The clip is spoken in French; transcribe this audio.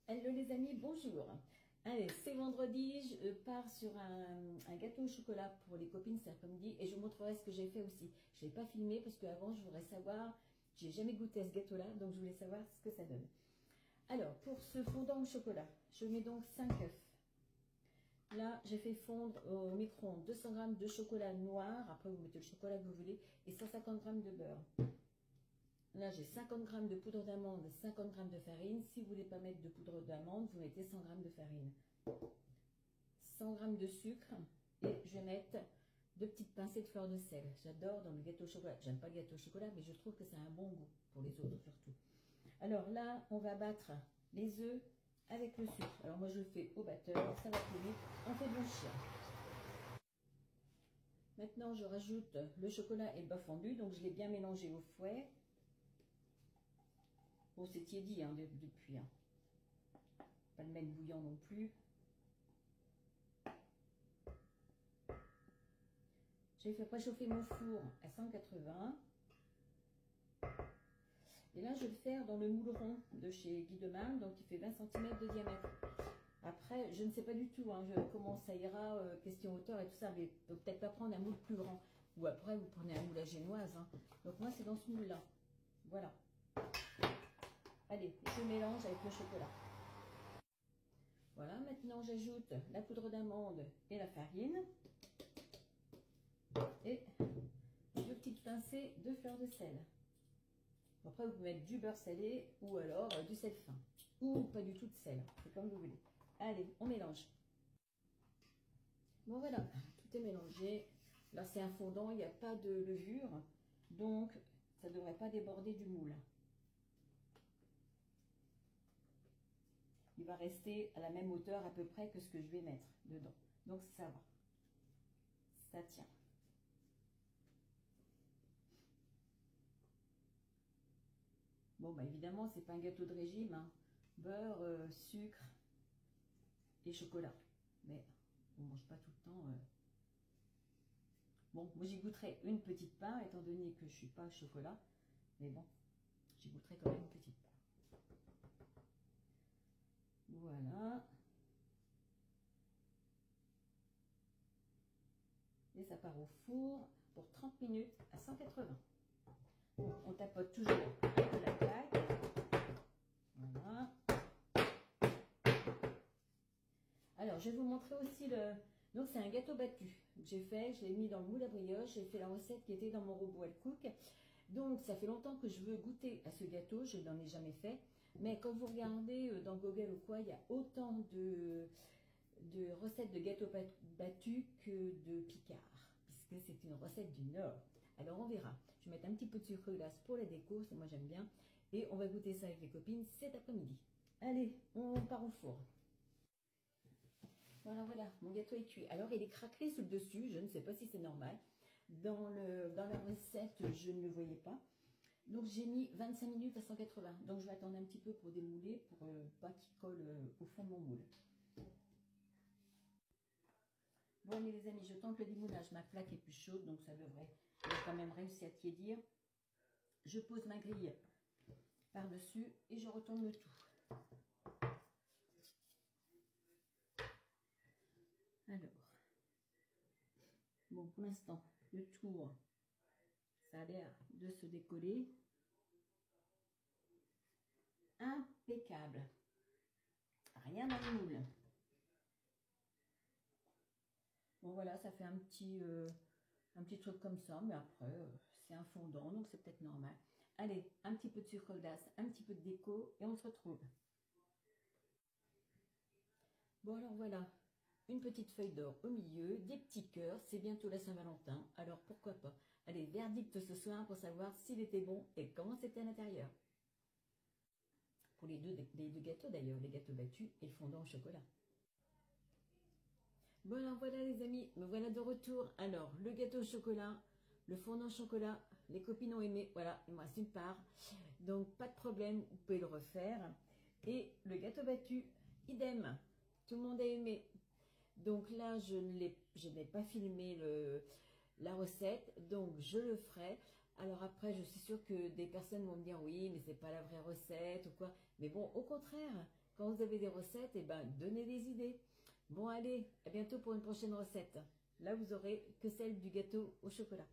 Hello les amis, bonjour. Allez, c'est vendredi, je pars sur un gâteau au chocolat pour les copines cet après-midi et je vous montrerai ce que j'ai fait aussi. Je ne l'ai pas filmé parce qu'avant je voudrais savoir, j'ai jamais goûté à ce gâteau-là, donc je voulais savoir ce que ça donne. Alors, pour ce fondant au chocolat, je mets donc 5 œufs. Là, j'ai fait fondre au micro-ondes 200 g de chocolat noir, après vous mettez le chocolat que vous voulez, et 150 g de beurre. Là, j'ai 50 g de poudre d'amande, 50 g de farine. Si vous ne voulez pas mettre de poudre d'amande, vous mettez 100 g de farine. 100 g de sucre. Et je vais mettre 2 petites pincées de fleur de sel. J'adore dans le gâteau au chocolat. J'aime pas le gâteau au chocolat, mais je trouve que ça a un bon goût pour les autres surtout. Alors là, on va battre les œufs avec le sucre. Alors moi, je le fais au batteur. Ça va plus vite. On fait blanchir. Maintenant, je rajoute le chocolat et le beurre fondu. Donc, je l'ai bien mélangé au fouet. Bon, c'est tiédi hein, depuis. Hein. Pas le mettre bouillant non plus. J'ai fait préchauffer mon four à 180. Et là, je vais le faire dans le moule rond de chez Guy de Marne, donc il fait 20 cm de diamètre. Après, je ne sais pas du tout hein, comment ça ira, question hauteur et tout ça, mais peut-être pas prendre un moule plus grand. Ou après, vous prenez un moule à génoise. Hein. Donc moi, c'est dans ce moule-là. Voilà. Allez, je mélange avec le chocolat. Voilà, maintenant j'ajoute la poudre d'amande et la farine. Et 2 petites pincées de fleur de sel. Après, vous pouvez mettre du beurre salé ou alors du sel fin. Ou pas du tout de sel, c'est comme vous voulez. Allez, on mélange. Bon voilà, tout est mélangé. Là, c'est un fondant, il n'y a pas de levure. Donc, ça ne devrait pas déborder du moule. Il va rester à la même hauteur à peu près que ce que je vais mettre dedans. Donc, ça va. Ça tient. Bon, bah évidemment, c'est pas un gâteau de régime. Hein. Beurre, sucre et chocolat. Mais on ne mange pas tout le temps. Bon, moi j'y goûterai une petite part, étant donné que je ne suis pas chocolat. Mais bon, j'y goûterai quand même une petite part. Voilà. Et ça part au four pour 30 minutes à 180. Bon, on tapote toujours avec la plaque. Voilà. Alors, je vais vous montrer aussi le... Donc, c'est un gâteau battu que j'ai fait. Je l'ai mis dans le moule à brioche. J'ai fait la recette qui était dans mon robot Cook. Donc, ça fait longtemps que je veux goûter à ce gâteau. Je n'en ai jamais fait. Mais quand vous regardez dans Google ou quoi, il y a autant de recettes de gâteaux battus que de picards. Puisque c'est une recette du Nord. Alors, on verra. Je vais mettre un petit peu de sucre glace pour la déco. Moi, j'aime bien. Et on va goûter ça avec les copines cet après-midi. Allez, on part au four. Voilà, voilà, mon gâteau est cuit. Alors, il est craquelé sur le dessus, je ne sais pas si c'est normal. Dans la recette, je ne le voyais pas. Donc, j'ai mis 25 minutes à 180. Donc, je vais attendre un petit peu pour démouler, pour pas qu'il colle au fond de mon moule. Bon, allez les amis, je tente le démoulage. Ma plaque est plus chaude, donc ça devrait quand même réussir à tiédir. Je pose ma grille par-dessus et je retourne le tout. Alors, bon, pour l'instant, le tour, ça a l'air de se décoller. Impeccable. Rien dans le moule. Bon, voilà, ça fait un petit truc comme ça, mais après, c'est un fondant, donc c'est peut-être normal. Allez, un petit peu de sucre glace, un petit peu de déco, et on se retrouve. Bon, alors voilà. Une petite feuille d'or au milieu, des petits cœurs, c'est bientôt la Saint-Valentin, alors pourquoi pas. Allez, verdict ce soir pour savoir s'il était bon et comment c'était à l'intérieur. Pour les deux gâteaux d'ailleurs, les gâteaux battus et le fondant au chocolat. Bon alors voilà les amis, me voilà de retour. Alors, le gâteau au chocolat, le fondant au chocolat, les copines ont aimé, voilà, il me reste une part. Donc pas de problème, vous pouvez le refaire. Et le gâteau battu, idem, tout le monde a aimé. Donc là, je n'ai pas filmé la recette, donc je le ferai. Alors après, je suis sûre que des personnes vont me dire oui, mais c'est pas la vraie recette ou quoi. Mais bon, au contraire, Quand vous avez des recettes, eh ben, donnez des idées. Bon, allez, à bientôt pour une prochaine recette. Là, vous aurez que celle du gâteau au chocolat.